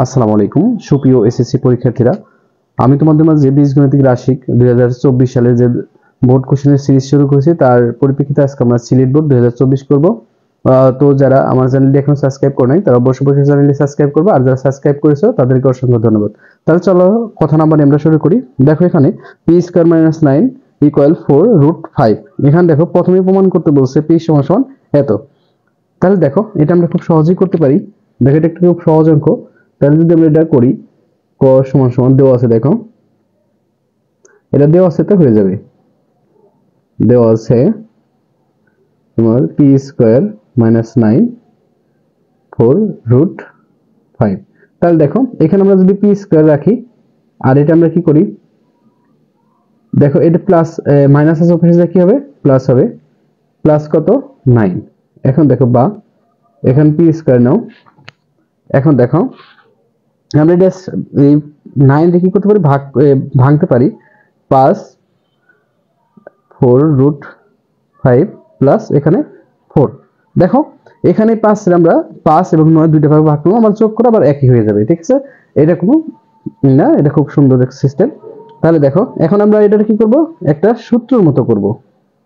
আসসালামু আলাইকুম সুপ্রিয় এসএসসি পরীক্ষার্থীরা, আমি তোমাদের মাঝে বীজগণিতিক রাশিক 2024 সালে যে বোর্ড কোশ্চেনের সিরিজ শুরু করেছি তার পরিপ্রেক্ষিতে আজকে আমরা সিলেট বোর্ড 2024 করব। তো যারা আমার চ্যানেলটি এখনো সাবস্ক্রাইব করে নাই তারা অবশ্যই চ্যানেলটি সাবস্ক্রাইব করবে, আর যারা সাবস্ক্রাইব করেছো তাদেরকে অসংখ্য ধন্যবাদ। তাহলে চলো কথা নাম্বার আমরা শুরু করি। দেখো এখানে পি স্কয়ার মাইনাস 9 ইকুয়াল 4√5। এখানে দেখো প্রথমেই প্রমাণ করতে বলছে পি সমান সমান এত। তাহলে দেখো এটা আমরা খুব সহজেই করতে পারি। দেখো এটা একটা খুব সহজ অঙ্ক। তাহলে যদি আমরা এটা করি ক সমান সমান দেওয়া আছে, দেখো এটা দেওয়া আছে তো হয়ে যাবে। দেওয়া আছে তোমার পি স্কয়ার মাইনাস 9 4√5। তাহলে দেখো এখানে আমরা যদি পি স্কয়ার রাখি আর এটা আমরা কি করি, দেখো এটা প্লাস মাইনাস আছে অপোজিটে কি হবে, প্লাস হবে। প্লাস কত 9। এখন দেখো বা এখানে পি স্কয়ার নাও। এখন দেখো আমরা এটা এই 9 দিয়ে কি করতে পারি, ভাঙতে পারি। 5 4√5 প্লাস এখানে 4। দেখো এখানে 5 এর আমরা 5 এবং 9 দুইটা ভাগে ভাগ করব, আমরা যোগ করে আবার একই হয়ে যাবে। ঠিক আছে, এটা কোনো না, এটা খুব সুন্দর একটা সিস্টেম। তাহলে দেখো এখন আমরা এটার কি করব, একটা সূত্রের মতো করব।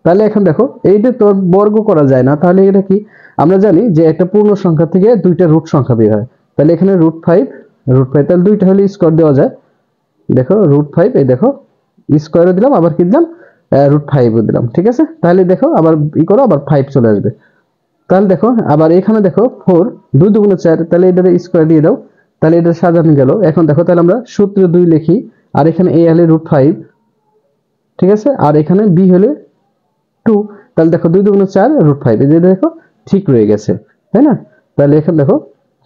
তাহলে এখন দেখো এইটা তো বর্গ করা যায় না, তাহলে এটা কি আমরা জানি যে একটা পূর্ণ সংখ্যা থেকে দুইটা রুট সংখ্যা বের হয়। তাহলে এখানে √5 তাহলে দুইটা হলে স্কয়ার দেওয়া যায়। দেখো √5, এই দেখো স্কয়ারও দিলাম আবার কি দিলাম √5ও দিলাম। ঠিক আছে, তাহলে দেখো আবার করো, আবার 5 চলে আসবে। তাহলে দেখো আবার এখানে দেখো 4 2 2 4, তাহলে এটার স্কয়ার দিয়ে দাও, তাহলে এটা সাজানো গেল। এখন দেখো তাহলে আমরা সূত্র 2 লিখি, আর এখানে a হলে √5। ঠিক আছে, আর এখানে b হলে 2। তাহলে দেখো 2 2 4 √5, এই যে দেখো ঠিক রয়ে গেছে, তাই না? তাহলে এখন দেখো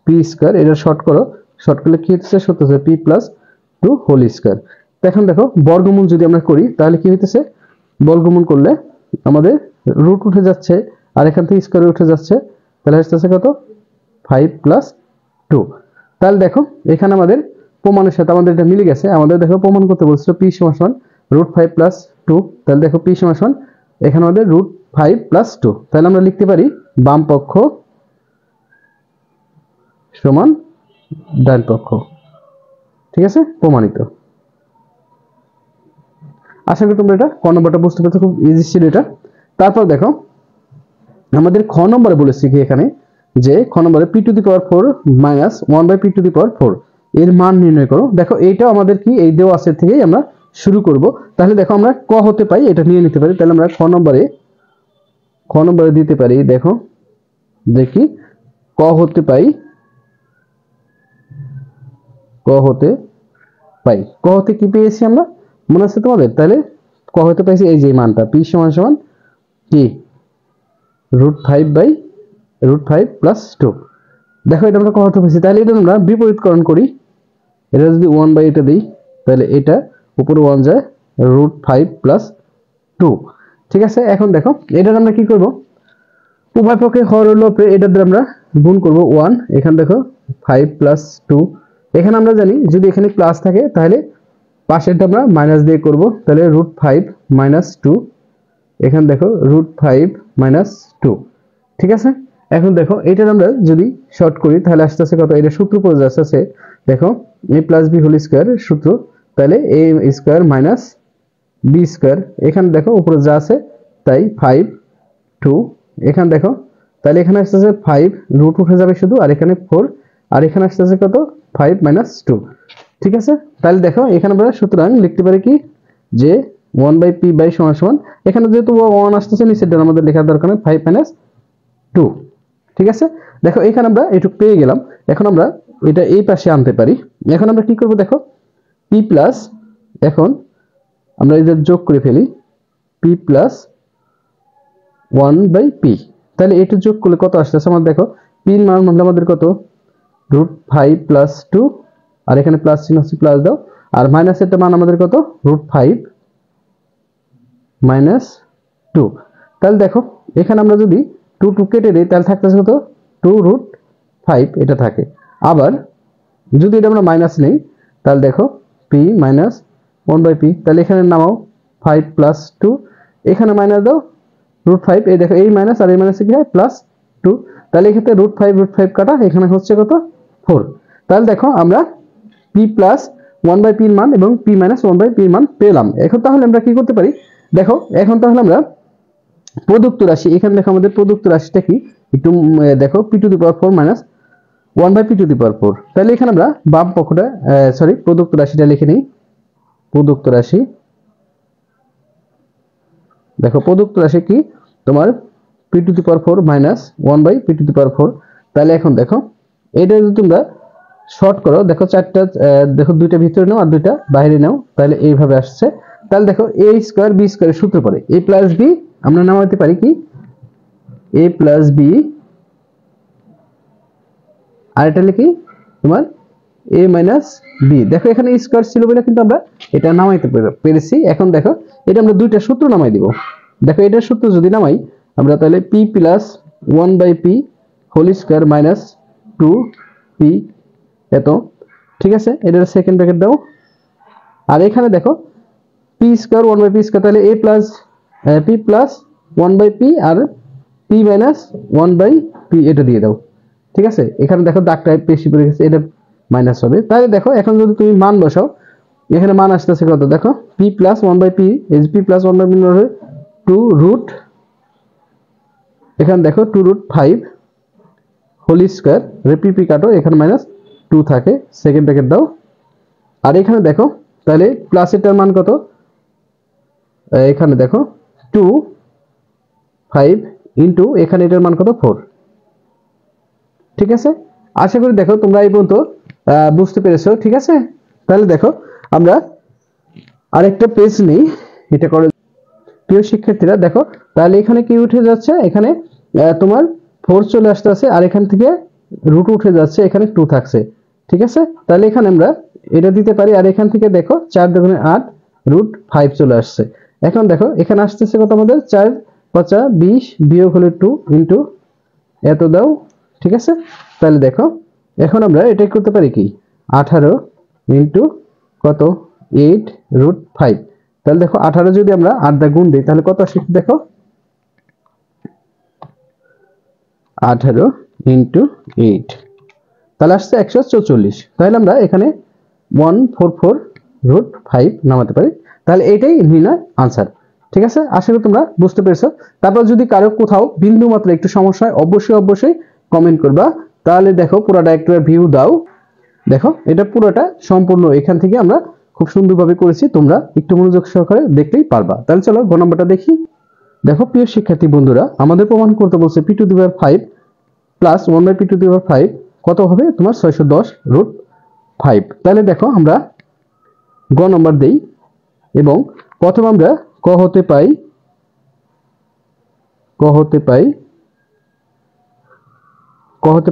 পি স্কয়ার, এটা শর্ট করো, শর্ট করলে কি হচ্ছে, সূত্র হচ্ছে পি প্লাস 2 হোল স্কয়ার। এখন দেখো বর্গমূল যদি আমরা করি তাহলে কি হইতেছে, বর্গমূল করলে আমাদের রুট উঠে যাচ্ছে আর এখান থেকে স্কয়ার উঠে যাচ্ছে, তাহলে আসছে কত 5 প্লাস 2। তাহলে দেখো এখানে আমাদের প্রমাণের সাথে আমাদের এটা মিলে গেছে। আমাদের দেখো প্রমাণ করতে বলছিল পি সমান সমান √5 প্লাস 2। তাহলে দেখো পি সমান সমান এখানে আমাদের √5 প্লাস 2। তাহলে আমরা লিখতে পারি বাম পক্ষ সমান ডান পক্ষ। ঠিক আছে, প্রমাণিত। আশা করি তোমরা এটা ক নম্বরটা বুঝতে পারছো, খুব ইজি ছিল এটা। তারপর দেখো আমাদের খ নম্বরে বলেছি কি এখানে যে খ নম্বরে p⁴ মাইনাস 1/p⁴ এর মান নির্ণয় করো। দেখো এইটাও আমাদের কি এই দেওয়া আছে থেকেই আমরা শুরু করব। তাহলে দেখো আমরা ক হতে পাই এটা নিয়ে নিতে পারি। তাহলে আমরা খ নম্বরে দিতে পারি, দেখো দেখি ক হতে পাই, ক হতে কি পেয়েছি আমরা, মনে আছে তোমাদের? তাহলে ক হতে পাইছি এই যে মানটা p সমান সমান কি √5 প্লাস 2। দেখো এটা আমরা ক হতে পাইছি, তাহলে এটা আমরা বিপরীতকরণ করি। এটা যদি 1 এটা দিই তাহলে এটা উপরে 1 যায়, √5 প্লাস 2। ঠিক আছে, এখন দেখো এটা আমরা কি করব, উভয় পক্ষে হর হলো এটা দিয়ে আমরা গুণ করব 1। এখানে দেখো 5 প্লাস 2, এখানে আমরা জানি যদি এখানে প্লাস থাকে তাহলে পাশেরটা আমরা মাইনাস দিয়ে করব। তাহলে √5 মাইনাস 2, এখানে দেখো √5 মাইনাস 2। ঠিক আছে, এখন দেখো এটা আমরা যদি শর্ট করি তাহলে আসতেছে কত, এটা সূত্র পড়ে যাচ্ছে, দেখো a plus b whole square সূত্র। তাহলে a square minus b square, এখানে দেখো উপরে যা আছে তাই 5 2। এখানে দেখো তাহলে এখানে আসতেছে 5 রুট উঠে যাবে শুধু, আর এখানে 4, আর এখানে আসতেছে কত 5 মাইনাস 2। ঠিক আছে, তাহলে দেখো এখানে আমরা সুতরাং লিখতে পারি কি যে 1/p সমান সমান, এখানে যেহেতু 1 আসতেছে নিচেরটা আমাদের লেখার দরকার নেই, 5 মাইনাস 2। ঠিক আছে, দেখো এখানে আমরা এটুকু পেয়ে গেলাম। এখন আমরা এটা এই পাশে আনতে পারি। এখন আমরা কি করব, দেখো p প্লাস, এখন আমরা এটা যোগ করে ফেলি p প্লাস 1/p। তাহলে এটা যোগ করলে কত আসতেছে আমাদের, দেখো p এর মান মানে আমাদের কত √5 প্লাস 2, আর এখানে প্লাস চিহ্ন আছে প্লাস দাও, আর মাইনাস এর মান আমাদের কত √5 মাইনাস 2। তাহলে দেখো এখানে আমরা যদি 2 কেটে দিই তাহলে থাকতেছে কত 2√5 এটা থাকে। আবার যদি এটা আমরা মাইনাস নেই তাহলে দেখো p মাইনাস 1/p, তাহলে এখানে নামাও 5 প্লাস 2, এখানে মাইনাস দাও √5, এই দেখো এই মাইনাস আর এই মাইনাসে কি হয় প্লাস 2। তাহলে এক্ষেত্রে √5 কাটা, এখানে হচ্ছে কত 4। তাহলে দেখো আমরা পি প্লাস 1/p এর মান এবং p মাইনাস 1/p এর মান পেলাম। এখন তাহলে আমরা কি করতে পারি, দেখো এখন তাহলে আমরা প্রদত্ত রাশি, এখানে দেখো আমাদের প্রদত্ত রাশিটা কি একটু দেখো p to the power 4 minus 1/p to the power 4। তাহলে এখানে আমরা বাম পক্ষটা সরি প্রদত্ত রাশিটা লিখে নিই। প্রদত্ত রাশি, দেখো প্রদত্ত রাশি কি তোমার p to the power 4 minus 1/p to the power 4। তাহলে এখন দেখো এটা যদি তোমরা শর্ট করো, দেখো চারটা, দেখো দুইটা ভিতরে নাও আর দুইটা বাইরে নাও, তাহলে এইভাবে আসছে। তাহলে দেখো a স্কয়ার b স্কয়ারের সূত্র পড়ে a প্লাস b আমরা নামাতে পারি কি a প্লাস b, আর এটা লিখি তোমার a মাইনাস b। দেখো এখানে স্কয়ার ছিল বলে কিন্তু আমরা এটা নামাইতে পেরেছি। এখন দেখো এটা আমরা দুইটা সূত্র নামাই দিব। দেখো এটার সূত্র যদি নামাই আমরা, তাহলে p plus 1/p whole square minus 2p এত, ঠিক আছে। এটার সেকেন্ড ব্র্যাকেট দাও। আর এখানে দেখো p স্কয়ার 1/p স্কয়ার, তাহলে a plus p plus 1/p আর p মাইনাস 1/p এটা দিয়ে দাও, ঠিক আছে। এখানে দেখো দাগটা বেশি পড়ে গেছে, এটা মাইনাস হবে। তাহলে দেখো এখন যদি তুমি মান বসাও, এখানে মান আসতেছে কত, দেখো p plus 1/p is p plus 1/p 2 root, এখানে দেখো 2 রুট 5 হোল স্কয়ার, p কাটো, এখানে মাইনাস 2 থাকে, সেকেন্ড ব্র্যাকেট দাও। আর এখানে দেখো তাহলে প্লাস এটার মান কত, এখানে দেখো 2 5 ইনটু এখানে এটার মান কত 4, ঠিক আছে। আশা করি দেখো তোমরা এই পর্যন্ত বুঝতে পেরেছো, ঠিক আছে। তাহলে দেখো আমরা আরেকটা পেজ নেই, এটা করে প্রিয় শিক্ষার্থীরা দেখো, তাহলে এখানে কি উঠে যাচ্ছে, এখানে তোমার 4 চলে আসতেছে, আর এখান থেকে রুট উঠে যাচ্ছে, এখানে 2 থাকছে, ঠিক আছে। তাহলে এখানে আমরা এটা দিতে পারি, আর এখান থেকে দেখো 4 দুগুণে 8 রুট 5 চলে আসছে। এখন দেখো এখানে আসতেছে কত আমাদের 4 5 20 বিয়োগ হলে 2 ইনটু এত দাও, ঠিক আছে। তাহলে দেখো এখন আমরা এটাই করতে পারি কি 18 ইনটু কত 8 রুট 5। তাহলে দেখো 18 যদি আমরা 8 দা গুণ দিই তাহলে কত আসে দেখো 18 ইনটু 8, তাহলে আসছে 144। তাহলে আমরা এখানে 144 রুট 5 নামাতে পারি। তাহলে এটাই নির্ণয় আনসার, ঠিক আছে। আশা করি তোমরা বুঝতে পেরেছো। তারপর যদি কারো কোথাও বিন্দু মাত্র একটু সমস্যা হয় অবশ্যই কমেন্ট করবা। তাহলে দেখো পুরোটা একটা ভিউ দাও, দেখো এটা পুরোটা সম্পূর্ণ এখান থেকে আমরা খুব সুন্দরভাবে করেছি, তোমরা একটু মনোযোগ সহকারে দেখলেই পারবা। তাহলে চলো গ নম্বরটা দেখি। দেখো প্রিয় শিক্ষার্থী বন্ধুরা, আমাদের প্রমাণ করতে বলছে p to the power 5 plus 1/p to the power 5 কত হবে তোমার 610 রুট 5। তাহলে দেখো আমরা গ নম্বর দেই এবং প্রথম আমরা ক হতে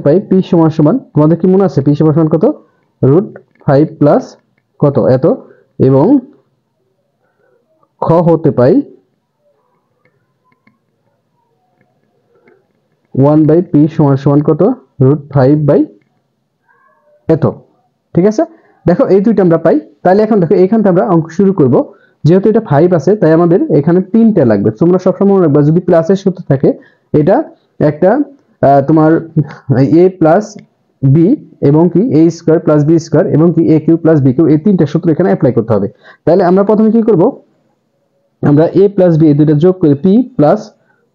পাই p সমান সমান, তোমাদের কি মনে আছে p সমান সমান কত রুট 5 প্লাস কত এত, এবং খ হতে পাই 1/p সমান সমান কত রুট 5 বাই এত, ঠিক আছে। দেখো এই দুইটা আমরা পাই। তাহলে এখন দেখো এখান থেকে আমরা অঙ্ক শুরু করব। যেহেতু এটা 5 আছে তাই আমাদের এখানে 3টা লাগবে। তোমরা সবসময় মনে রাখবা যদি প্লাসের সূত্র থাকে এটা একটা তোমার a প্লাস b এবং কি a square plus b square এবং কি a cube plus b cube, এই তিনটা সূত্র এখানে অ্যাপ্লাই করতে হবে। তাহলে আমরা প্রথমে কি করব, আমরা a প্লাস b এই দুইটা যোগ করে p প্লাস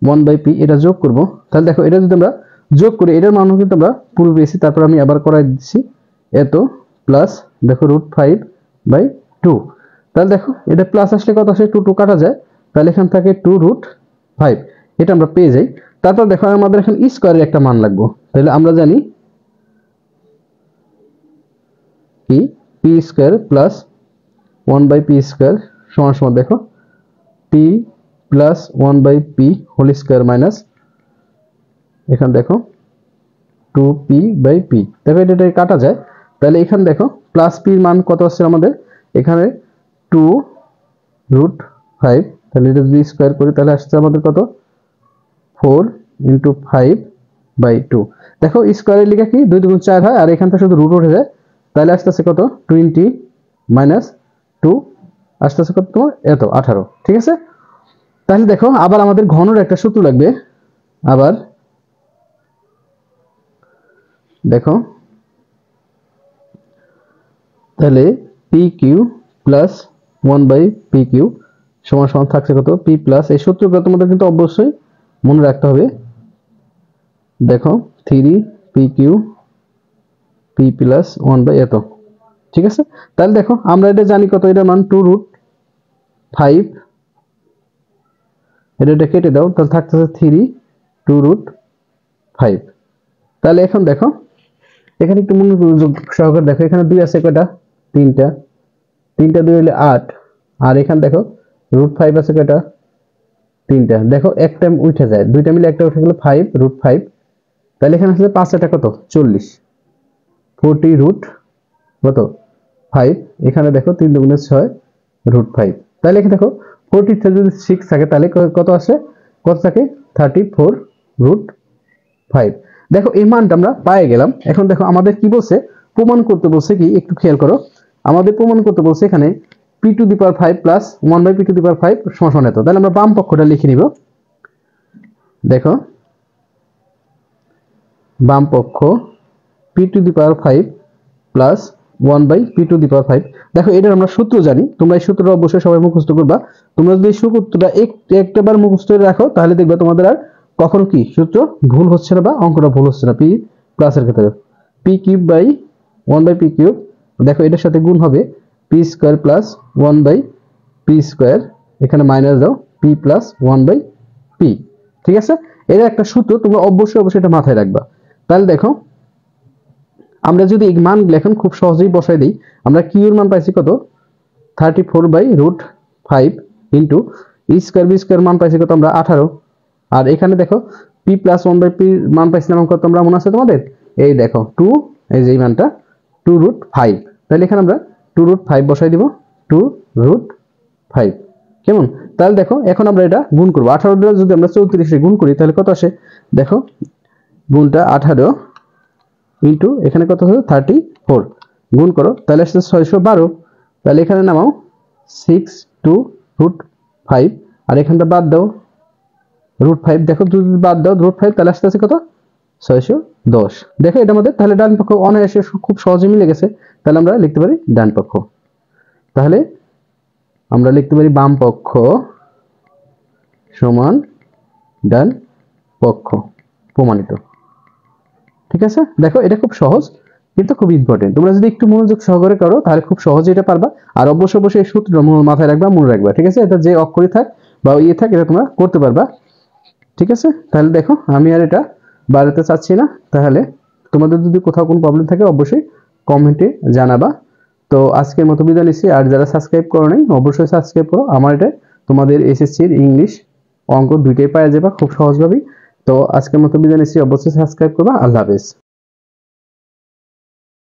1/p এটা যোগ করব। তাহলে দেখো এটা যদি আমরা যোগ করি এটার মান কিন্তু আমরা পুরো পেয়েছি, তারপর আমি আবার করাই দিচ্ছি এত প্লাস দেখো রুট 5/2। তাহলে দেখো এটা প্লাস আসলে কত আসে 2 2 কাটা যায়, তাহলে এখান থেকে 2 রুট 5 এটা আমরা পেয়ে যাই। তারপর দেখো আমাদের এখন স্কয়ারের একটা মান লাগবে। তাহলে আমরা জানি কি p square plus 1/p square সমান সমান দেখো p plus 1/p whole square minus এখানে দেখো 2p/p, দেখো এটা কাটা যায়। তাহলে এখানে দেখো প্লাস p এর মান কত আছে আমাদের এখানে 2 রুট 5, তাহলে এটা যদি স্কয়ার করি তাহলে আসছে আমাদের কত 4 ইনটু 5/2। দেখো স্কয়ারের লিখা কি 2 2 4 হয়, আর এখান থেকে শুধু রুট উঠে যায়, তাহলে আসতেছে কত 20 মাইনাস 2 আসতেছে কত তোমার এত 18, ঠিক আছে। তাহলে দেখো আবার আমাদের ঘনের একটা সূত্র লাগবে। আবার দেখো তাহলে পি কিউ প্লাস 1/পি কিউ সমান সমান থাকছে কত, পি প্লাস, এই সূত্রটা তোমাদের কিন্তু অবশ্যই মনে রাখতে হবে। দেখো 3পি কিউ পি প্লাস 1/, এত, ঠিক আছে। তাহলে দেখো আমরা এটা জানি কত, এটা মান 2√5, এটা কেটে দাও, তাহলে থাকতেছে 3 2√5। তাহলে এখন দেখো এখানে একটু মনোযোগ সহকারে দেখো, এখানে 2 আছে কয়টা, 3টা, 3টা 2 হলে 8, আর এখানে দেখো √5 আছে কয়টা, 3টা। দেখো একটা উঠে যায়, দুইটা মিলে একটা উঠে গেল 5√5। তাহলে এখানে আসলে 5 এটা কত, 40, 40 কত 5। এখানে দেখো 3 দুগুণে 6 √5। তাহলে এখানে দেখো 40 থেকে যদি 6 থাকে তাহলে কত আসে, কত থাকে, 34√5। দেখো এই মানটা আমরা পেয়ে গেলাম। এখন দেখো আমাদের কি বলছে, প্রমাণ করতে বলছে কি, একটু খেয়াল করো। আমাদের প্রমাণ করতে বলছে এখানে p⁵ প্লাস 1/p⁵ সমান এত। তাহলে আমরা বাম পক্ষটা লিখে নিব। দেখো বাম পক্ষ p⁵ প্লাস 1/p⁵। দেখো এটার আমরা সূত্র জানি, তোমরা এই সূত্রটা অবশ্যই সবাই মুখস্থ করবা। তোমরা যদি সূত্রটা একটাবার মুখস্থ করে রাখো তাহলে দেখবে তোমাদের আর কখনো কি সূত্র ভুল হচ্ছে না বা অঙ্কটা ভুল হচ্ছে না। পি প্লাসের ক্ষেত্রে p³/1/p³, দেখো এটার সাথে গুণ হবে p² প্লাস 1/p², এখানে মাইনাস দাও p প্লাস 1/p, ঠিক আছে। এটা একটা সূত্র, তোমরা অবশ্যই এটা মাথায় রাখবা। তাহলে দেখো আমরা যদি এই মানগুলো এখন খুব সহজেই বসাই দিই, আমরা q এর মান পাইছি কত, 34/5 ইন্টু e²b² মান পাইছি কত আমরা 18। আর এখানে দেখো p প্লাস 1/p মান পাইছিলাম কত আমরা, মনে আছে তোমাদের, এই দেখো 2, এই যে এই মানটা 2√5। তাহলে এখানে আমরা 2√5 বসাই দিব, 2√5, কেমন। তাহলে দেখো এখন আমরা এটা গুণ করব, 18 দ্বারা যদি আমরা 34 গুণ করি তাহলে কত আসে, দেখো গুণটা 18 ইন্টু এখানে কত হবে 34, গুণ করো তাহলে আসছে 612। তাহলে এখানে নামাও 6/2√5, আর এখানটা বাদ দাও √5, দেখো যদি বাদ দাও √5 তাহলে আসছে কত, 610। দেখো এটা আমাদের তাহলে ডান পক্ষ অনায়াসে খুব সহজে মিলে গেছে। তাহলে আমরা লিখতে পারি ডান পক্ষ, তাহলে আমরা লিখতে পারি বাম পক্ষ সমান ডান পক্ষ, প্রমাণিত, ঠিক আছে। দেখো এটা খুব সহজ কিন্তু খুব ইম্পর্টেন্ট, তোমরা যদি একটু মনোযোগ সহকারে করো তাহলে খুব সহজে এটা পারবা। আর অবশ্যই এই সূত্রটা মাথায় রাখবা, মনে রাখবা, ঠিক আছে। এটা যে অক্ষরই থাক বা ইয়ে থাক এটা তোমরা করতে পারবা, ঠিক আছে। তাহলে দেখো আমি আর এটা বাড়াতে চাচ্ছি না, তাহলে তোমাদের যদি কোথাও কোনো প্রবলেম থাকে অবশ্যই কমেন্টে জানাবা। তো আজকের মতো বিদায় নিচ্ছি, আর যারা সাবস্ক্রাইব করো নাই অবশ্যই সাবস্ক্রাইব করো। আমার এটা তোমাদের এসএসসির ইংলিশ অঙ্ক দুইটাই পাওয়া যাবে খুব সহজভাবেই। তো আজকের মতো বিদায় নিচ্ছি, অবশ্যই সাবস্ক্রাইব করবা। আল্লাহ হাফেজ।